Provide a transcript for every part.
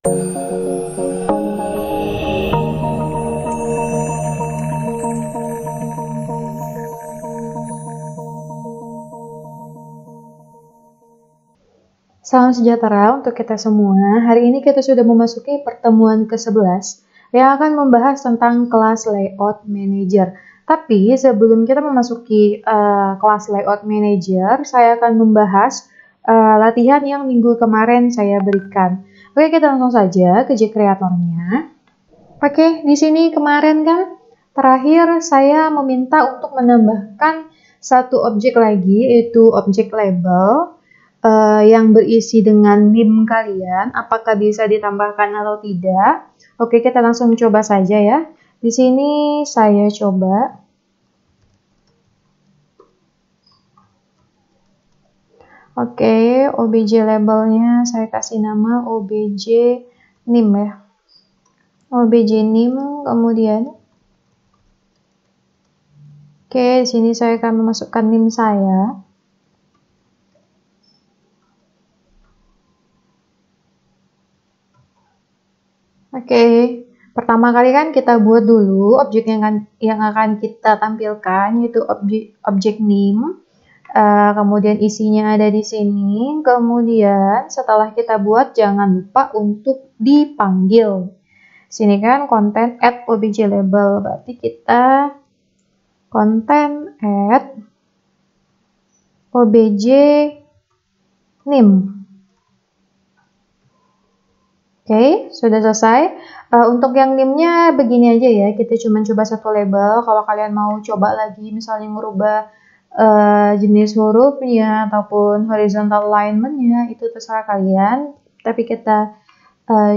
Salam sejahtera untuk kita semua. Hari ini kita sudah memasuki pertemuan ke-11 yang akan membahas tentang kelas Layout Manager. Tapi sebelum kita memasuki kelas Layout Manager, saya akan membahas latihan yang minggu kemarin saya berikan. Oke, kita langsung saja ke J-Creator-nya. Oke, di sini kemarin kan terakhir saya meminta untuk menambahkan satu objek lagi, yaitu objek label. Yang berisi dengan NIM kalian, apakah bisa ditambahkan atau tidak? Oke, kita langsung coba saja ya. Di sini saya coba. Oke, OBJ labelnya saya kasih nama OBJ NIM ya. OBJ NIM, kemudian. Oke, di sini saya akan memasukkan NIM saya. Oke, pertama kali kan kita buat dulu objek yang akan kita tampilkan, yaitu objek NIM. Kemudian isinya ada di sini. Kemudian setelah kita buat, jangan lupa untuk dipanggil. Sini kan konten add obj label, berarti kita konten add obj NIM. Oke, sudah selesai. Untuk yang NIM-nya begini aja ya, kita cuma coba satu label. Kalau kalian mau coba lagi, misalnya merubah jenis hurufnya ataupun horizontal alignment-nya, itu terserah kalian. Tapi kita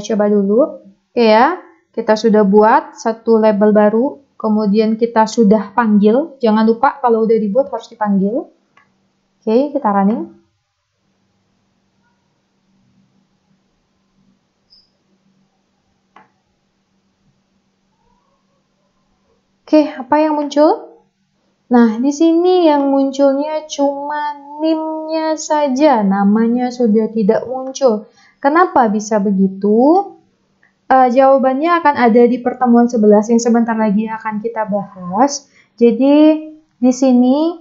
coba dulu. Oke ya, kita sudah buat satu label baru, kemudian kita sudah panggil. Jangan lupa kalau udah dibuat harus dipanggil. Oke, kita running. Oke, apa yang muncul? Nah, di sini yang munculnya cuma NIM-nya saja, namanya sudah tidak muncul. Kenapa bisa begitu? Jawabannya akan ada di pertemuan 11 yang sebentar lagi akan kita bahas. Jadi, di sini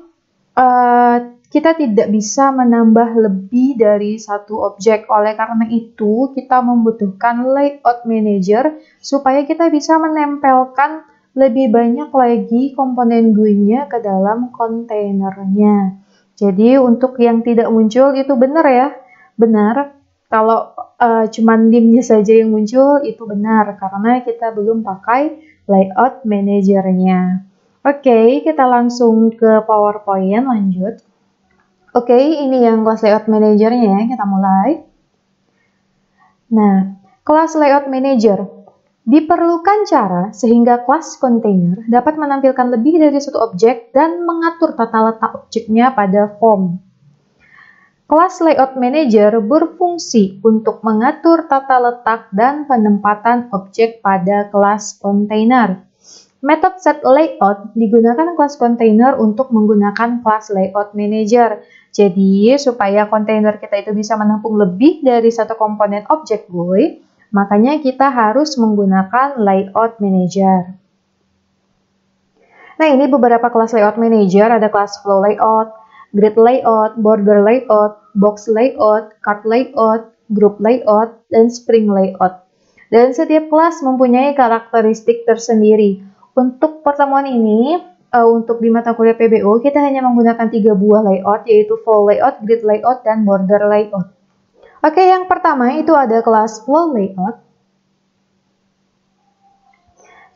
kita tidak bisa menambah lebih dari satu objek. Oleh karena itu, kita membutuhkan Layout Manager supaya kita bisa menempelkan lebih banyak lagi komponen GUI-nya ke dalam kontainernya. Jadi untuk yang tidak muncul itu benar ya, benar. Kalau cuma NIM-nya saja yang muncul itu benar karena kita belum pakai Layout Manager-nya. Oke, kita langsung ke PowerPoint lanjut. Oke, ini yang kelas Layout Manager-nya ya, kita mulai. Nah, kelas Layout Manager. Diperlukan cara sehingga kelas kontainer dapat menampilkan lebih dari satu objek dan mengatur tata letak objeknya pada form. Kelas Layout Manager berfungsi untuk mengatur tata letak dan penempatan objek pada kelas kontainer. Metode setLayout digunakan kelas kontainer untuk menggunakan kelas Layout Manager. Jadi, supaya kontainer kita itu bisa menampung lebih dari satu komponen objek GUI, makanya kita harus menggunakan Layout Manager. Nah, ini beberapa kelas Layout Manager. Ada kelas Flow Layout, Grid Layout, Border Layout, Box Layout, Card Layout, Group Layout, dan Spring Layout. Dan setiap kelas mempunyai karakteristik tersendiri. Untuk pertemuan ini, untuk di mata kuliah PBO, kita hanya menggunakan 3 buah layout, yaitu Flow Layout, Grid Layout, dan Border Layout. Oke, yang pertama itu ada kelas Flow Layout.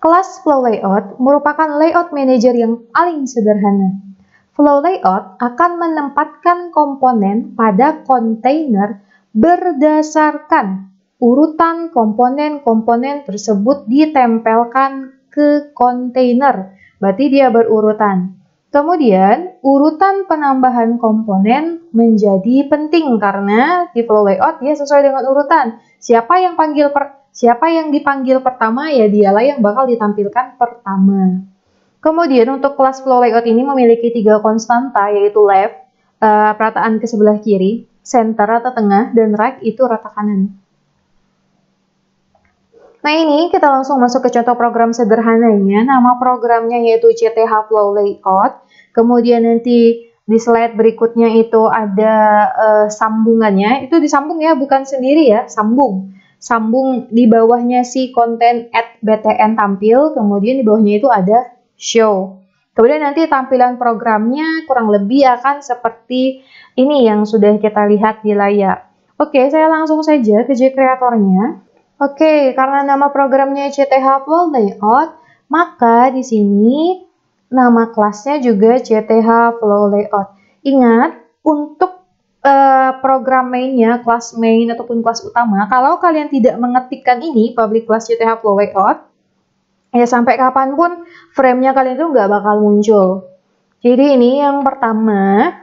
Kelas Flow Layout merupakan layout manager yang paling sederhana. Flow Layout akan menempatkan komponen pada kontainer berdasarkan urutan komponen-komponen tersebut ditempelkan ke kontainer. Berarti dia berurutan. Kemudian, urutan penambahan komponen menjadi penting karena di Flow Layout dia sesuai dengan urutan. Siapa yang dipanggil pertama, ya dialah yang bakal ditampilkan pertama. Kemudian, untuk kelas Flow Layout ini memiliki 3 konstanta, yaitu left, perataan ke sebelah kiri, center atau tengah, dan right itu rata kanan. Nah ini kita langsung masuk ke contoh program sederhananya. Nama programnya yaitu CTH Flow Layout. Kemudian nanti di slide berikutnya itu ada sambungannya. Itu disambung ya, bukan sendiri ya, sambung. Sambung di bawahnya si konten @btn tampil. Kemudian di bawahnya itu ada show. Kemudian nanti tampilan programnya kurang lebih akan seperti ini yang sudah kita lihat di layar. Oke, saya langsung saja ke JCreator-nya. Oke, karena nama programnya CTH Flow Layout, maka di sini nama kelasnya juga CTH Flow Layout. Ingat, untuk program mainnya, kelas main ataupun kelas utama, kalau kalian tidak mengetikkan ini, public class CTH Flow Layout, ya sampai kapanpun frame-nya kalian itu nggak bakal muncul. Jadi ini yang pertama,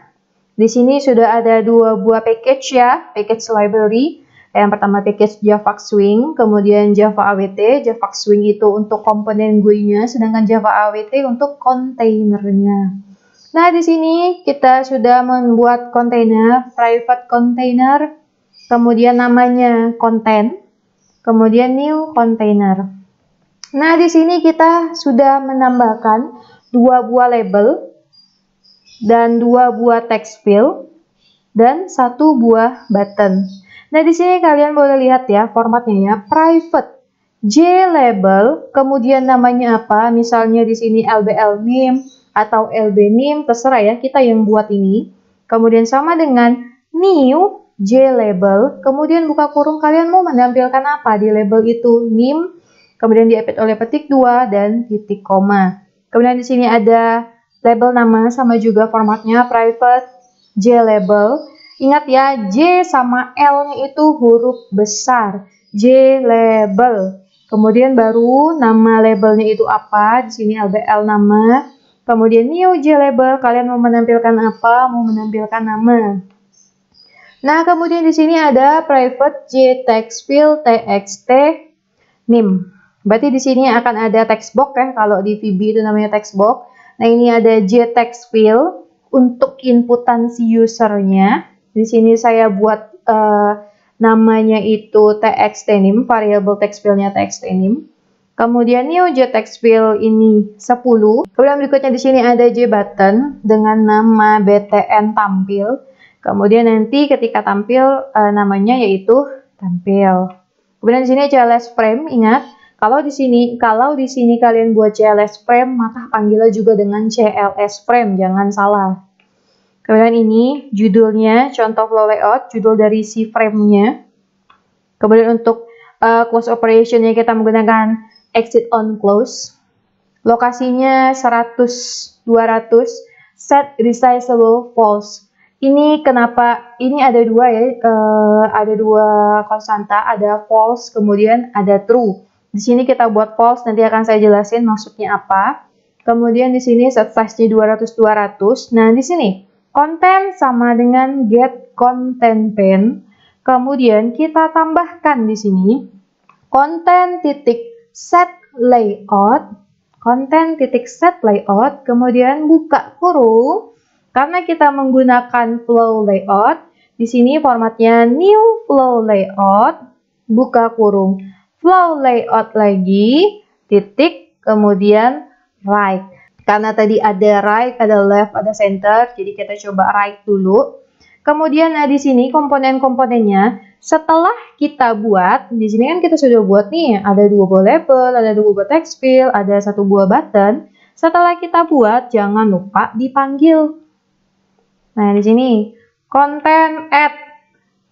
di sini sudah ada dua buah package ya, package library. Yang pertama package Javax Swing, kemudian Java AWT. Javax Swing itu untuk komponen GUI-nya, sedangkan Java AWT untuk kontainernya. Nah, di sini kita sudah membuat kontainer, private container, kemudian namanya content, kemudian new container. Nah, di sini kita sudah menambahkan dua buah label dan dua buah text field dan satu buah button. Nah, di sini kalian boleh lihat ya formatnya ya, private JLabel, kemudian namanya apa? Misalnya di sini LBL name atau LB name, terserah ya, kita yang buat ini. Kemudian sama dengan new JLabel, kemudian buka kurung, kalian mau menampilkan apa di label itu? Name, kemudian diapit oleh petik 2 dan titik koma. Kemudian di sini ada label nama sama juga formatnya private JLabel. Ingat ya, J sama L-nya itu huruf besar. J label. Kemudian baru nama labelnya itu apa? Di sini LBL nama. Kemudian new J label. Kalian mau menampilkan apa? Mau menampilkan nama. Nah, kemudian di sini ada private J text field txt name. Berarti di sini akan ada text box ya. Kalau di VB itu namanya text box. Nah, ini ada J text field untuk inputan si usernya. Di sini saya buat namanya itu txt name, variable text field-nya txt name. Kemudian new J text field ini 10. Kemudian berikutnya di sini ada J button dengan nama btn tampil. Kemudian nanti ketika tampil namanya yaitu tampil. Kemudian di sini CLS frame, ingat kalau di sini kalian buat CLS frame maka panggilnya juga dengan CLS frame, jangan salah. Kemudian ini judulnya, contoh flow layout, judul dari si frame-nya. Kemudian untuk close operation-nya kita menggunakan exit on close. Lokasinya 100, 200, set resizable false. Ini kenapa? Ini ada dua ya, ada dua konstanta, ada false, kemudian ada true. Di sini kita buat false, nanti akan saya jelasin maksudnya apa. Kemudian di sini set size-nya 200, 200. Nah, di sini konten sama dengan get content pane. Kemudian kita tambahkan di sini konten titik set layout, konten titik set layout, kemudian buka kurung. Karena kita menggunakan flow layout, di sini formatnya new flow layout, buka kurung, flow layout lagi, titik, kemudian right. Karena tadi ada right, ada left, ada center, jadi kita coba right dulu. Kemudian di sini komponen-komponennya setelah kita buat, di sini kan kita sudah buat nih, ada dua buah label, ada dua buah text field, ada satu buah button. Setelah kita buat, jangan lupa dipanggil. Nah, di sini konten add,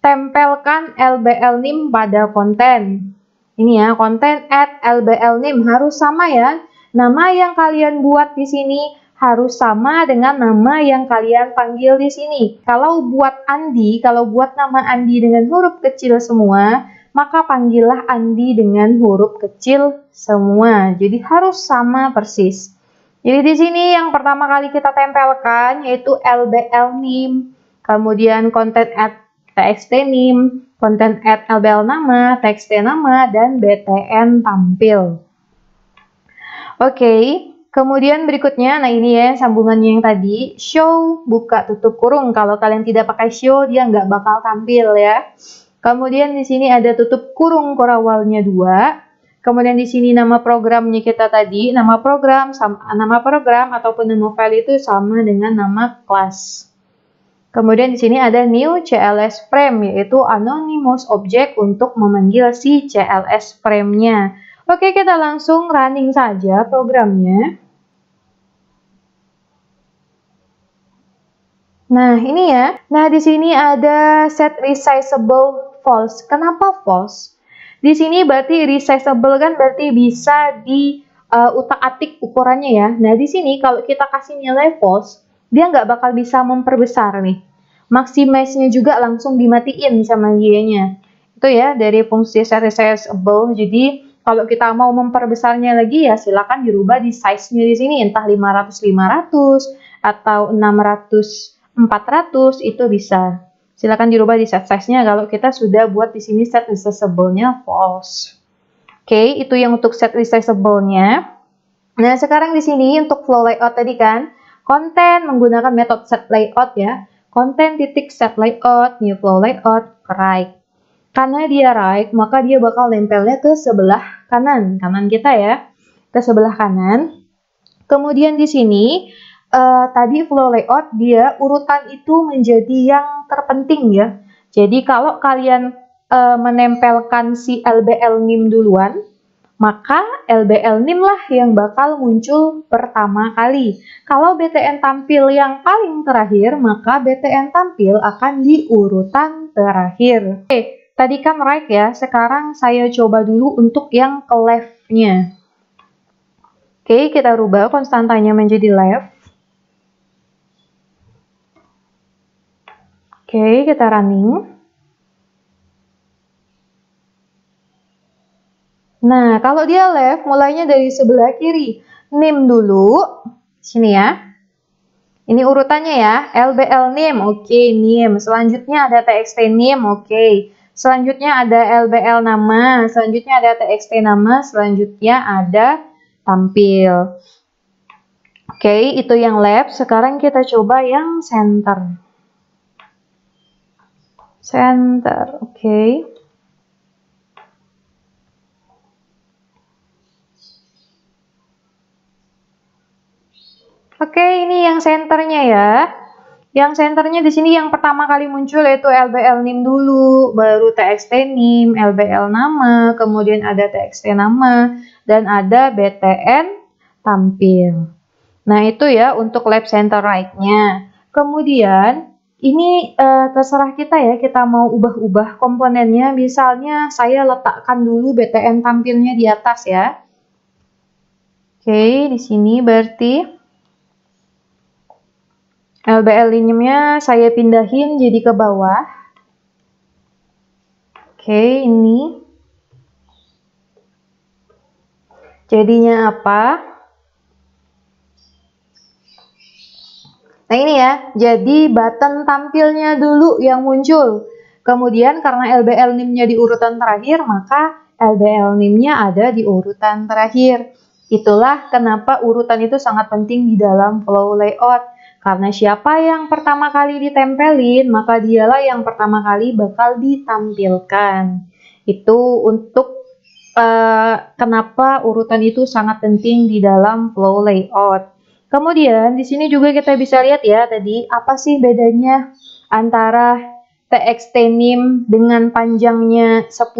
tempelkan LBL name pada konten. Ini ya, konten add LBL name harus sama ya. Nama yang kalian buat di sini harus sama dengan nama yang kalian panggil di sini. Kalau buat Andi, kalau buat nama Andi dengan huruf kecil semua, maka panggillah Andi dengan huruf kecil semua. Jadi harus sama persis. Jadi di sini yang pertama kali kita tempelkan yaitu LBL name, kemudian content add txt name, content add LBL nama, txt nama, dan btn tampil. Oke, kemudian berikutnya, nah ini ya sambungannya yang tadi, show, buka tutup kurung. Kalau kalian tidak pakai show, dia nggak bakal tampil ya. Kemudian di sini ada tutup kurung korawalnya 2. Kemudian di sini nama programnya kita tadi, nama program ataupun nama file itu sama dengan nama kelas. Kemudian di sini ada new CLS frame, yaitu anonymous object untuk memanggil si CLS frame-nya. Oke, kita langsung running saja programnya. Nah, ini ya. Nah, di sini ada set resizable false. Kenapa false? Di sini berarti resizable kan berarti bisa di utak-atik ukurannya ya. Nah, di sini kalau kita kasih nilai false, dia nggak bakal bisa memperbesar nih. Maximize-nya juga langsung dimatiin sama dianya. Itu ya dari fungsi set resizable. Jadi, kalau kita mau memperbesarnya lagi ya silakan dirubah di size-nya di sini. Entah 500-500 atau 600-400 itu bisa. Silakan dirubah di set size-nya kalau kita sudah buat di sini set resizable-nya false. Oke, itu yang untuk set resizable-nya. Nah, sekarang di sini untuk flow layout tadi kan, konten menggunakan metode set layout ya. Konten titik set layout, new flow layout, right. Karena dia right, maka dia bakal nempelnya ke sebelah kanan kita ya, ke sebelah kanan. Kemudian di sini tadi flow layout dia urutan itu menjadi yang terpenting ya. Jadi kalau kalian menempelkan si LBL NIM duluan, maka LBL NIM lah yang bakal muncul pertama kali. Kalau BTN tampil yang paling terakhir, maka BTN tampil akan di urutan terakhir. Oke, tadi kan right ya, sekarang saya coba dulu untuk yang ke left-nya. Oke, kita rubah konstantanya menjadi left. Oke, kita running. Nah, kalau dia left, mulainya dari sebelah kiri. NIM dulu, sini ya. Ini urutannya ya, LBL NIM, oke, NIM. Selanjutnya ada TXT NIM, oke. Selanjutnya ada LBL nama, selanjutnya ada TXT nama, selanjutnya ada tampil. Oke, itu yang left. Sekarang kita coba yang center. Center, oke. Oke, ini yang senternya ya. Yang senternya di sini yang pertama kali muncul yaitu LBL NIM dulu, baru TXT NIM, LBL nama, kemudian ada TXT nama, dan ada BTN tampil. Nah, itu ya untuk left center right-nya. Kemudian, ini terserah kita ya, kita mau ubah-ubah komponennya. Misalnya, saya letakkan dulu BTN tampilnya di atas ya. Oke, di sini berarti LBL NIM-nya saya pindahin jadi ke bawah. Oke, ini. Jadinya apa? Nah ini ya, jadi button tampilnya dulu yang muncul. Kemudian karena LBL NIM-nya di urutan terakhir, maka LBL NIM-nya ada di urutan terakhir. Itulah kenapa urutan itu sangat penting di dalam flow layout. Karena siapa yang pertama kali ditempelin, maka dialah yang pertama kali bakal ditampilkan. Itu untuk kenapa urutan itu sangat penting di dalam flow layout. Kemudian di sini juga kita bisa lihat ya tadi apa sih bedanya antara TXT NIM dengan panjangnya 10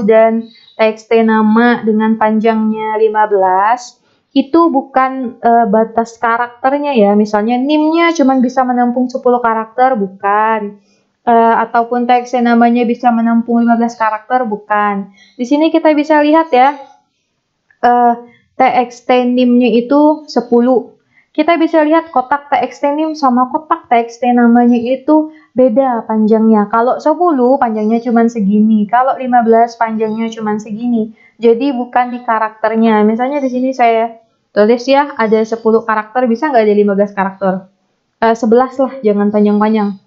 dan TXT nama dengan panjangnya 15. Itu bukan batas karakternya ya. Misalnya NIM-nya cuma bisa menampung 10 karakter, bukan. Ataupun TXT namanya bisa menampung 15 karakter, bukan. Di sini kita bisa lihat ya. TXT NIM-nya itu 10. Kita bisa lihat kotak TXT NIM sama kotak TXT namanya itu beda panjangnya. Kalau 10 panjangnya cuma segini, kalau 15 panjangnya cuma segini. Jadi bukan di karakternya. Misalnya di sini saya tulis ya ada 10 karakter, bisa nggak ada 15 karakter? 11 lah, jangan panjang-panjang.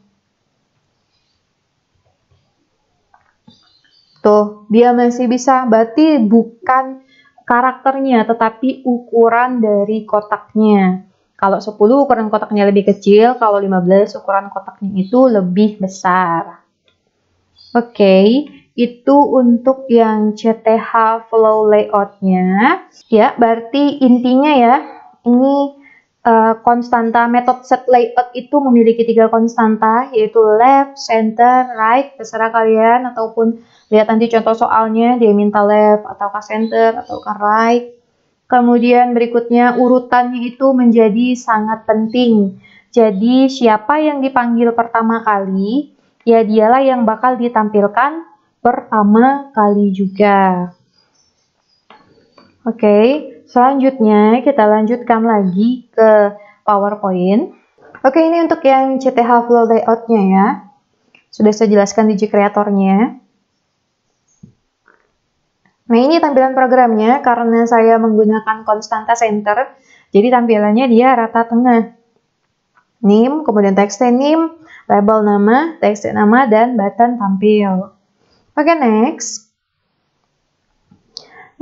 Tuh, dia masih bisa, berarti bukan karakternya, tetapi ukuran dari kotaknya. Kalau 10 ukuran kotaknya lebih kecil, kalau 15 ukuran kotaknya itu lebih besar. Oke, itu untuk yang CTH flow layout-nya. Ya, berarti intinya ya, ini konstanta metode set layout itu memiliki 3 konstanta, yaitu left, center, right, terserah kalian, ataupun lihat nanti contoh soalnya, dia minta left, ataukah center, ataukah right. Kemudian berikutnya urutannya itu menjadi sangat penting. Jadi siapa yang dipanggil pertama kali, ya dialah yang bakal ditampilkan pertama kali juga. Oke, selanjutnya kita lanjutkan lagi ke PowerPoint. Oke, ini untuk yang CTH flow layout-nya ya. Sudah saya jelaskan di Creator-nya. Nah, ini tampilan programnya karena saya menggunakan konstanta center, jadi tampilannya dia rata tengah. Name, kemudian text name, label nama, text nama, dan button tampil. Oke, next.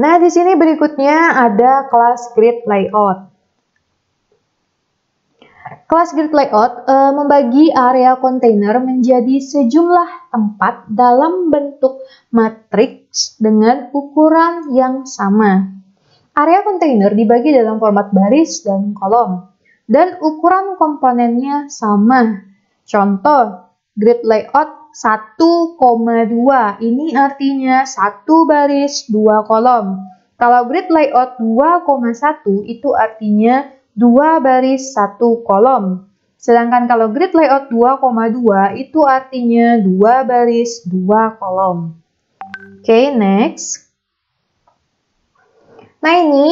Nah, di sini berikutnya ada kelas grid layout. Kelas grid layout membagi area kontainer menjadi sejumlah tempat dalam bentuk matriks dengan ukuran yang sama. Area kontainer dibagi dalam format baris dan kolom, dan ukuran komponennya sama. Contoh, grid layout 1,2, ini artinya 1 baris 2 kolom. Kalau grid layout 2,1 itu artinya 2 baris 1 kolom. Sedangkan kalau grid layout 2,2 itu artinya 2 baris 2 kolom. Oke, next. Nah, ini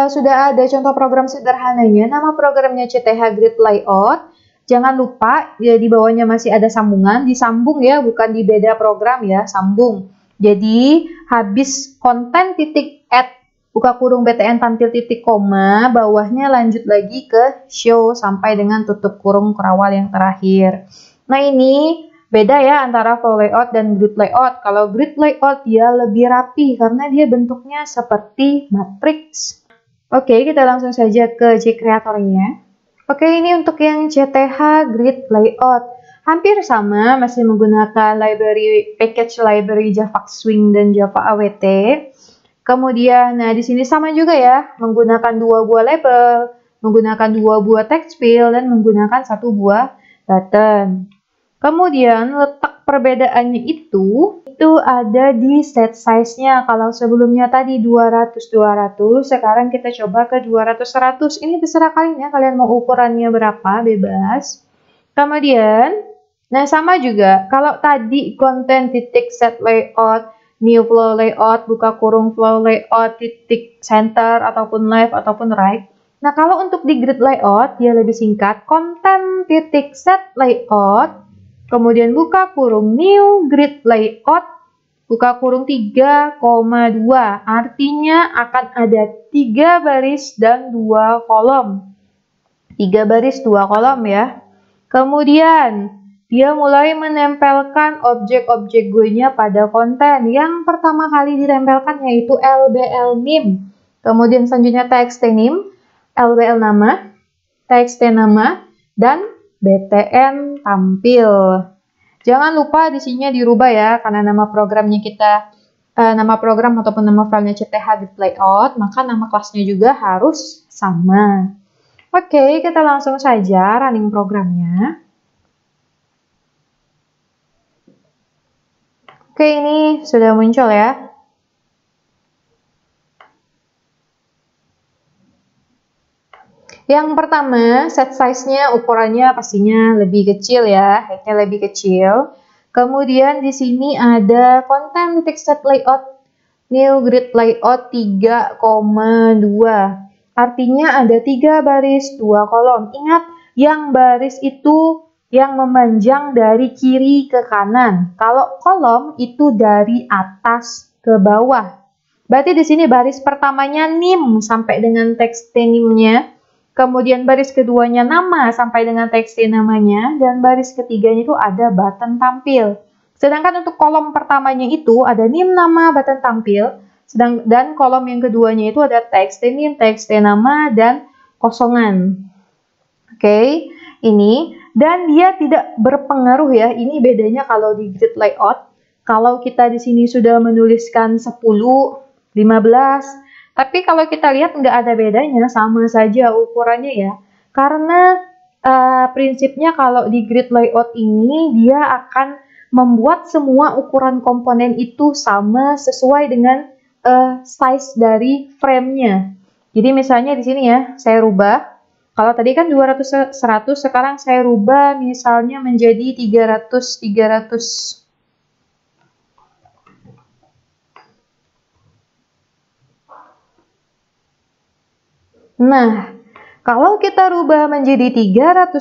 sudah ada contoh program sederhananya. Nama programnya CTH Grid Layout. Jangan lupa, ya, di bawahnya masih ada sambungan, disambung ya, bukan di beda program ya, sambung. Jadi, habis konten titik add, buka kurung btn tampil titik koma, bawahnya lanjut lagi ke show sampai dengan tutup kurung kerawal yang terakhir. Nah, ini beda ya antara flow layout dan grid layout. Kalau grid layout dia lebih rapi karena dia bentuknya seperti matriks. Oke, kita langsung saja ke Creator-nya. Oke, ini untuk yang CTH Grid Layout. Hampir sama, masih menggunakan package library Java Swing dan Java AWT. Kemudian, nah di sini sama juga ya, menggunakan 2 buah label, menggunakan 2 buah text field, dan menggunakan 1 buah button. Kemudian, letak perbedaannya itu ada di set size-nya. Kalau sebelumnya tadi 200-200, sekarang kita coba ke 200-100. Ini terserah kalian ya, kalian mau ukurannya berapa, bebas. Kemudian, nah sama juga, kalau tadi konten titik set layout, new flow layout, buka kurung flow layout, titik center, ataupun left, ataupun right. Nah, kalau untuk di grid layout, dia lebih singkat, konten titik set layout, kemudian buka kurung new grid layout, buka kurung 3,2. Artinya akan ada 3 baris dan 2 kolom. 3 baris 2 kolom ya. Kemudian dia mulai menempelkan objek-objek GUI-nya pada konten. Yang pertama kali ditempelkan yaitu LBL name. Kemudian selanjutnya text name, LBL nama, text nama, dan btn tampil. Jangan lupa di sini dirubah ya, karena nama programnya kita, nama program ataupun nama filenya CTH Grid Layout, maka nama kelasnya juga harus sama. Oke, kita langsung saja running programnya. Oke, ini sudah muncul ya. Yang pertama, set size-nya ukurannya pastinya lebih kecil ya, height-nya lebih kecil. Kemudian di sini ada konten titik set layout, new grid layout 3,2. Artinya ada 3 baris 2 kolom. Ingat, yang baris itu yang memanjang dari kiri ke kanan. Kalau kolom itu dari atas ke bawah. Berarti di sini baris pertamanya name sampai dengan teks name-nya. Kemudian baris keduanya nama sampai dengan teks namanya, dan baris ketiganya itu ada button tampil. Sedangkan untuk kolom pertamanya itu ada name nama button tampil, dan kolom yang keduanya itu ada teks name, teks nama, dan kosongan. Oke, ini dan dia tidak berpengaruh ya. Ini bedanya kalau di grid layout. Kalau kita di sini sudah menuliskan 10, 15, tapi kalau kita lihat nggak ada bedanya, sama saja ukurannya ya. Karena prinsipnya kalau di grid layout ini, dia akan membuat semua ukuran komponen itu sama sesuai dengan size dari frame-nya. Jadi misalnya di sini ya, saya rubah. Kalau tadi kan 200 100, sekarang saya rubah misalnya menjadi 300 300. Nah, kalau kita rubah menjadi 300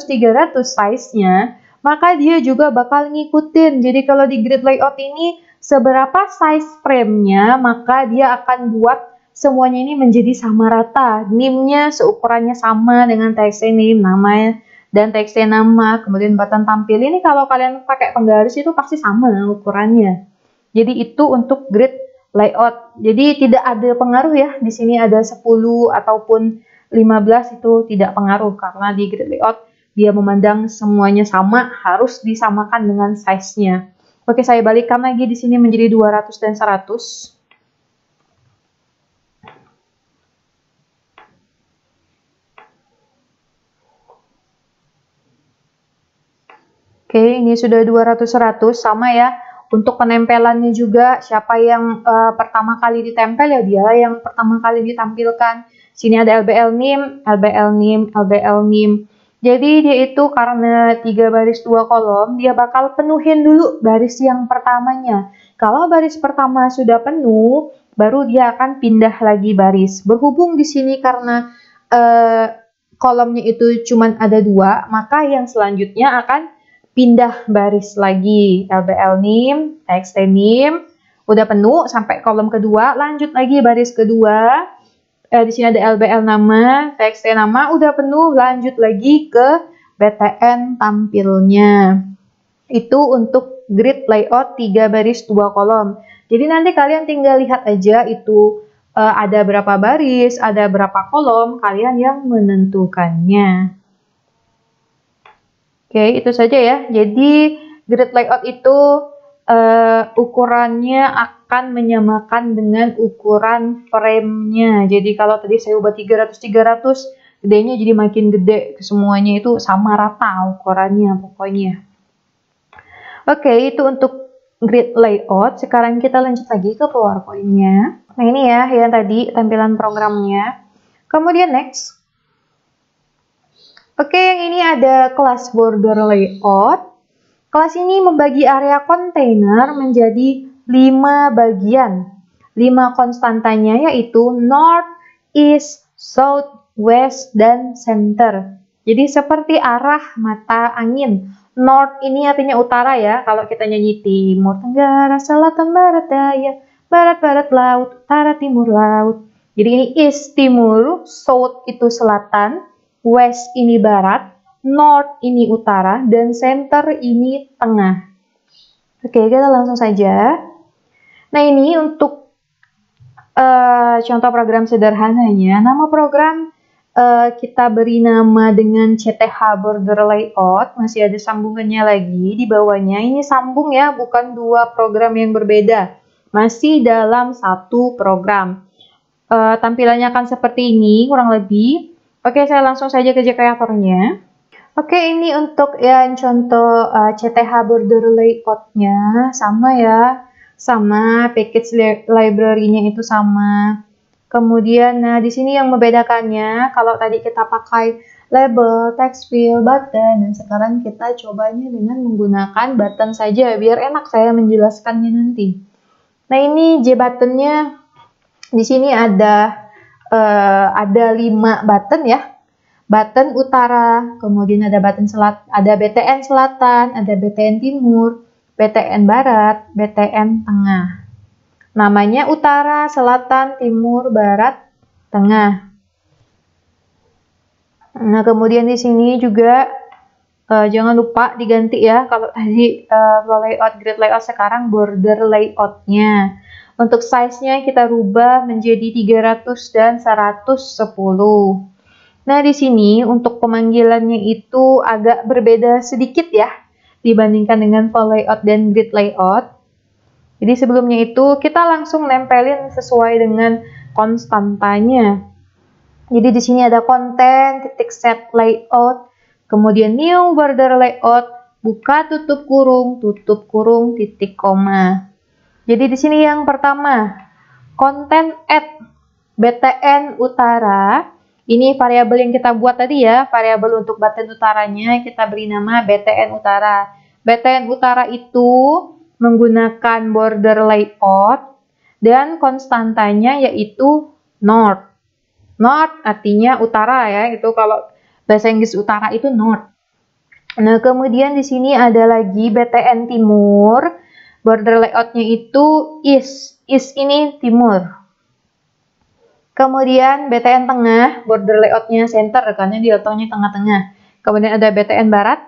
size-nya, maka dia juga bakal ngikutin. Jadi kalau di grid layout ini, seberapa size frame-nya, maka dia akan buat semuanya ini menjadi sama rata. NIM-nya seukurannya sama dengan TXT NIM, namanya, dan TXT nama, kemudian button tampil. Ini kalau kalian pakai penggaris itu pasti sama ukurannya. Jadi itu untuk grid layout. Jadi tidak ada pengaruh ya, di sini ada 10 ataupun 15 itu tidak pengaruh karena di grid layout dia memandang semuanya sama, harus disamakan dengan size-nya. Oke, saya balikkan lagi di sini menjadi 200 dan 100. Oke, ini sudah 200 100 sama ya. Untuk penempelannya juga, siapa yang pertama kali ditempel ya dia yang pertama kali ditampilkan. Sini ada LBL NIM, LBL NIM, LBL NIM. Jadi dia itu karena 3 baris 2 kolom, dia bakal penuhin dulu baris yang pertamanya. Kalau baris pertama sudah penuh, baru dia akan pindah lagi baris. Berhubung di sini karena kolomnya itu cuma ada 2, maka yang selanjutnya akan pindah baris lagi. LBL NIM, TXT NIM, udah penuh sampai kolom kedua, lanjut lagi baris kedua. Di sini ada LBL nama, TXT nama, udah penuh, lanjut lagi ke BTN tampilnya. Itu untuk grid layout 3 baris 2 kolom. Jadi nanti kalian tinggal lihat aja itu ada berapa baris, ada berapa kolom, kalian yang menentukannya. Oke, itu saja ya. Jadi grid layout itu ukurannya akan menyamakan dengan ukuran frame-nya. Jadi kalau tadi saya ubah 300 gedenya jadi makin gede. Semuanya itu sama rata ukurannya pokoknya. Oke, itu untuk grid layout. Sekarang kita lanjut lagi ke PowerPoint-nya. Nah, ini ya yang tadi tampilan programnya. Kemudian next. Oke, yang ini ada kelas border layout. Kelas ini membagi area kontainer menjadi 5 bagian. 5 konstantanya yaitu north, east, south, west, dan center. Jadi seperti arah mata angin. North ini artinya utara ya. Kalau kita nyanyi timur, tenggara, selatan, barat, daya, barat, barat, laut, utara, timur, laut. Jadi ini east, timur, south itu selatan, west ini barat, north ini utara, dan center ini tengah. Oke, kita langsung saja. Nah, ini untuk contoh program sederhananya. Nama program kita beri nama dengan CTH Border Layout. Masih ada sambungannya lagi di bawahnya. Ini sambung ya, bukan 2 program yang berbeda. Masih dalam satu program. Tampilannya akan seperti ini, kurang lebih. Oke, saya langsung saja ke kreatornya. Oke, ini untuk yang contoh CTH border layout-nya sama ya, sama package library-nya itu sama. Kemudian, nah di sini yang membedakannya, kalau tadi kita pakai label, text field, button, dan sekarang kita cobanya dengan menggunakan button saja, biar enak saya menjelaskannya nanti. Nah ini J button-nya, di sini ada 5 button ya. Button utara, kemudian ada button ada BTN selatan, ada BTN timur, BTN barat, BTN tengah. Namanya utara, selatan, timur, barat, tengah. Nah, kemudian di sini juga jangan lupa diganti ya. Kalau tadi layout grid layout, sekarang border layout-nya. Untuk size-nya kita rubah menjadi 300 dan 110. Nah, di sini untuk pemanggilannya itu agak berbeda sedikit ya dibandingkan dengan full layout dan grid layout. Jadi sebelumnya itu kita langsung nempelin sesuai dengan konstantanya. Jadi di sini ada konten, titik set layout, kemudian new border layout, buka tutup kurung, titik koma. Jadi di sini yang pertama, konten add BTN utara. Ini variabel yang kita buat tadi ya, variabel untuk BTN utaranya kita beri nama BTN utara. BTN utara itu menggunakan border layout dan konstantanya yaitu north. North artinya utara ya, itu kalau bahasa Inggris utara itu north. Nah, kemudian di sini ada lagi BTN timur, border layoutnya itu east. East ini timur. Kemudian BTN tengah, border layoutnya center, karena dia letaknya tengah-tengah. Kemudian ada BTN barat,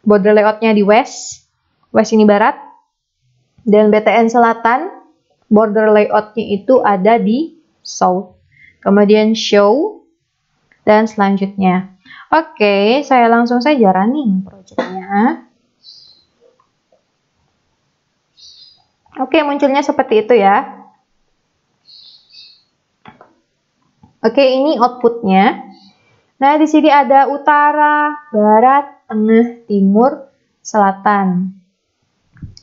border layoutnya di west. West ini barat. Dan BTN selatan, border layoutnya itu ada di south. Kemudian show, dan selanjutnya. Oke, saya langsung saja running projectnya. Oke, munculnya seperti itu ya. Oke, ini outputnya. Nah, di sini ada utara, barat, tengah, timur, selatan.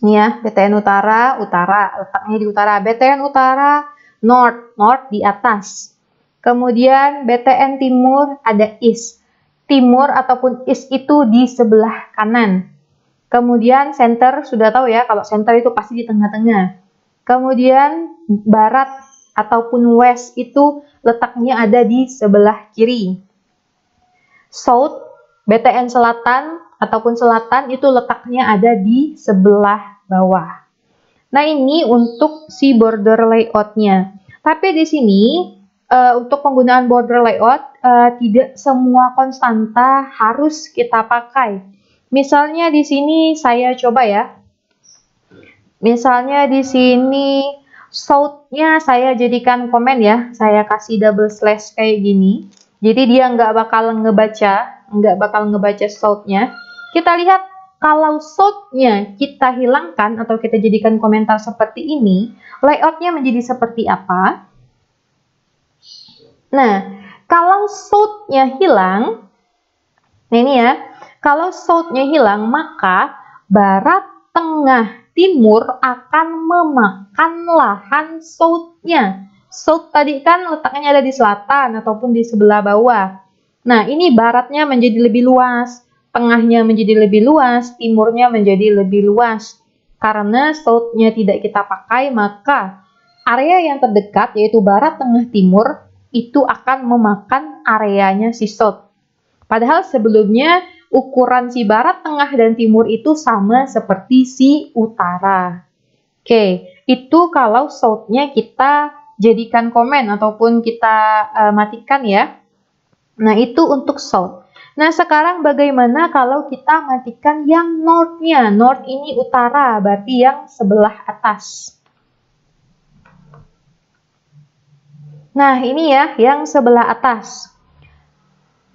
Ini ya, BTN utara, letaknya di utara. BTN utara, north di atas. Kemudian BTN timur ada east. Timur ataupun east itu di sebelah kanan. Kemudian center, sudah tahu ya, kalau center itu pasti di tengah-tengah. Kemudian barat ataupun west itu letaknya ada di sebelah kiri. South, BTN selatan ataupun selatan itu letaknya ada di sebelah bawah. Nah, ini untuk si border layoutnya. Tapi di sini untuk penggunaan border layout tidak semua konstanta harus kita pakai. Misalnya di sini saya coba ya. Misalnya di sini south-nya saya jadikan komen ya. Saya kasih double slash kayak gini. Jadi dia nggak bakal ngebaca south-nya. Kita lihat kalau south-nya kita hilangkan atau kita jadikan komentar seperti ini, layout-nya menjadi seperti apa? Nah, kalau south-nya hilang, nah ini ya, kalau south-nya hilang, maka barat, tengah, timur akan memakan lahan south-nya. South tadi kan letaknya ada di selatan ataupun di sebelah bawah. Nah, ini baratnya menjadi lebih luas, tengahnya menjadi lebih luas, timurnya menjadi lebih luas. Karena south-nya tidak kita pakai, maka area yang terdekat yaitu barat, tengah, timur itu akan memakan areanya si south. Padahal sebelumnya ukuran si barat, tengah, dan timur itu sama seperti si utara. Oke, itu kalau south-nya kita jadikan komen ataupun kita matikan ya. Nah, itu untuk south. Nah, sekarang bagaimana kalau kita matikan yang north-nya? North ini utara, berarti yang sebelah atas. Nah, ini ya, yang sebelah atas.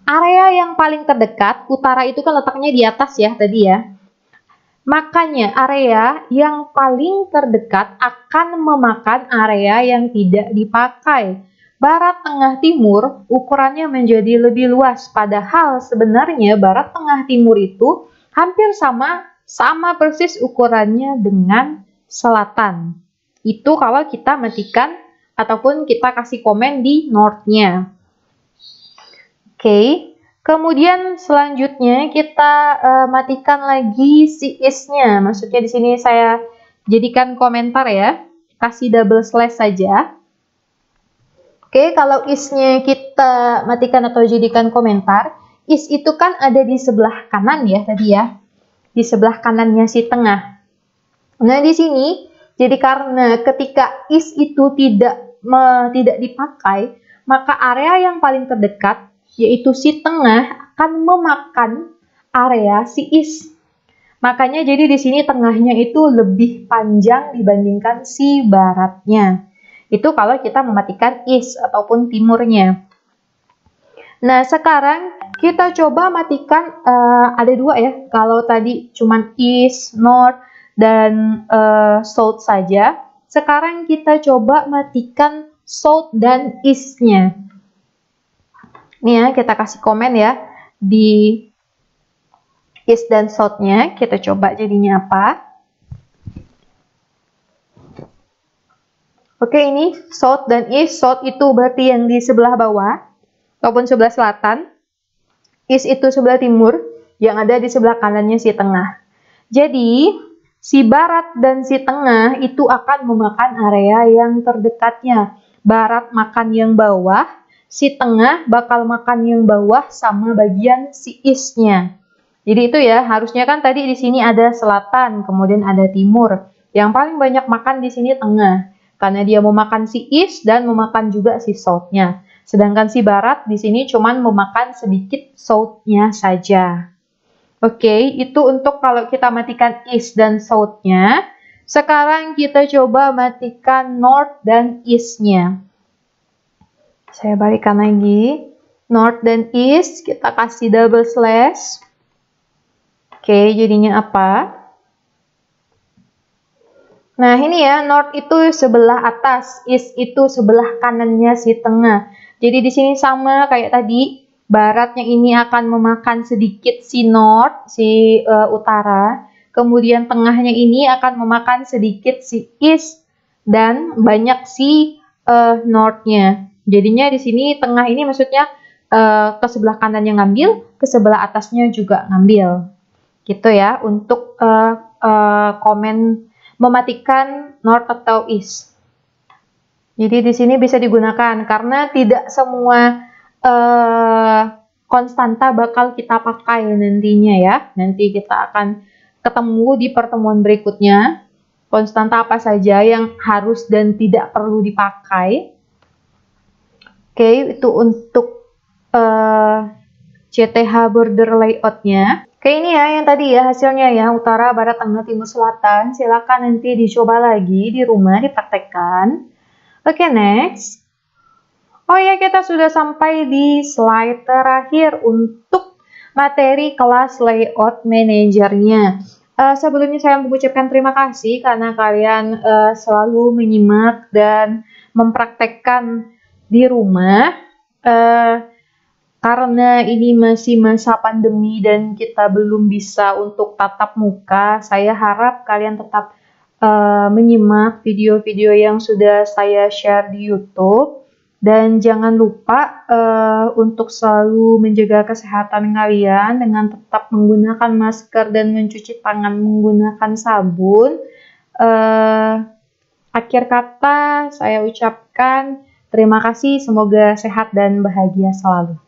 Area yang paling terdekat, utara itu kan letaknya di atas ya tadi ya. Makanya area yang paling terdekat akan memakan area yang tidak dipakai. Barat, tengah, timur ukurannya menjadi lebih luas. Padahal sebenarnya barat, tengah, timur itu hampir sama persis ukurannya dengan selatan. Itu kalau kita matikan ataupun kita kasih komen di north-nya. Oke, kemudian selanjutnya kita matikan lagi si is-nya. Maksudnya di sini saya jadikan komentar ya, kasih double slash saja. Oke, kalau is-nya kita matikan atau jadikan komentar, is itu kan ada di sebelah kanan ya tadi ya, di sebelah kanannya si tengah. Nah, di sini jadi karena ketika is itu tidak dipakai, maka area yang paling terdekat yaitu si tengah akan memakan area si is. Makanya jadi di sini tengahnya itu lebih panjang dibandingkan si baratnya. Itu kalau kita mematikan is ataupun timurnya. Nah, sekarang kita coba matikan ada dua ya. Kalau tadi cuman east, north. dan south saja. Sekarang kita coba matikan south dan east-nya. Nih ya, kita kasih komen ya di east dan south-nya. Kita coba jadinya apa. Oke, ini south dan east. South itu berarti yang di sebelah bawah ataupun sebelah selatan. East itu sebelah timur, yang ada di sebelah kanannya si tengah. Jadi, si barat dan si tengah itu akan memakan area yang terdekatnya. Barat makan yang bawah, si tengah bakal makan yang bawah sama bagian si east-nya. Jadi itu ya, harusnya kan tadi di sini ada selatan, kemudian ada timur. Yang paling banyak makan di sini tengah, karena dia memakan si east dan memakan juga si south-nya. Sedangkan si barat di sini cuman memakan sedikit south-nya saja. Oke, itu untuk kalau kita matikan east dan south-nya. Sekarang kita coba matikan north dan east-nya. Saya balikan lagi. North dan east, kita kasih double slash. Oke, jadinya apa? Nah, ini ya, north itu sebelah atas, east itu sebelah kanannya si tengah. Jadi di sini sama kayak tadi. Baratnya ini akan memakan sedikit si north, si utara. Kemudian tengahnya ini akan memakan sedikit si east dan banyak si north-nya. Jadinya di sini tengah ini maksudnya ke sebelah kanannya ngambil, ke sebelah atasnya juga ngambil. Gitu ya untuk komen mematikan north atau east. Jadi di sini bisa digunakan karena tidak semua konstanta bakal kita pakai nantinya ya. Nanti kita akan ketemu di pertemuan berikutnya. Konstanta apa saja yang harus dan tidak perlu dipakai. Oke, itu untuk CTH border layout-nya. Oke, ini ya yang tadi ya hasilnya ya. Utara, barat, tengah, timur, selatan. Silakan nanti dicoba lagi di rumah, dipraktekkan. Oke, next. Oh ya, kita sudah sampai di slide terakhir untuk materi kelas layout manajernya. Sebelumnya saya mengucapkan terima kasih karena kalian selalu menyimak dan mempraktekkan di rumah. Karena ini masih masa pandemi dan kita belum bisa untuk tatap muka, saya harap kalian tetap menyimak video-video yang sudah saya share di YouTube. Dan jangan lupa untuk selalu menjaga kesehatan kalian dengan tetap menggunakan masker dan mencuci tangan menggunakan sabun. Akhir kata saya ucapkan terima kasih, semoga sehat dan bahagia selalu.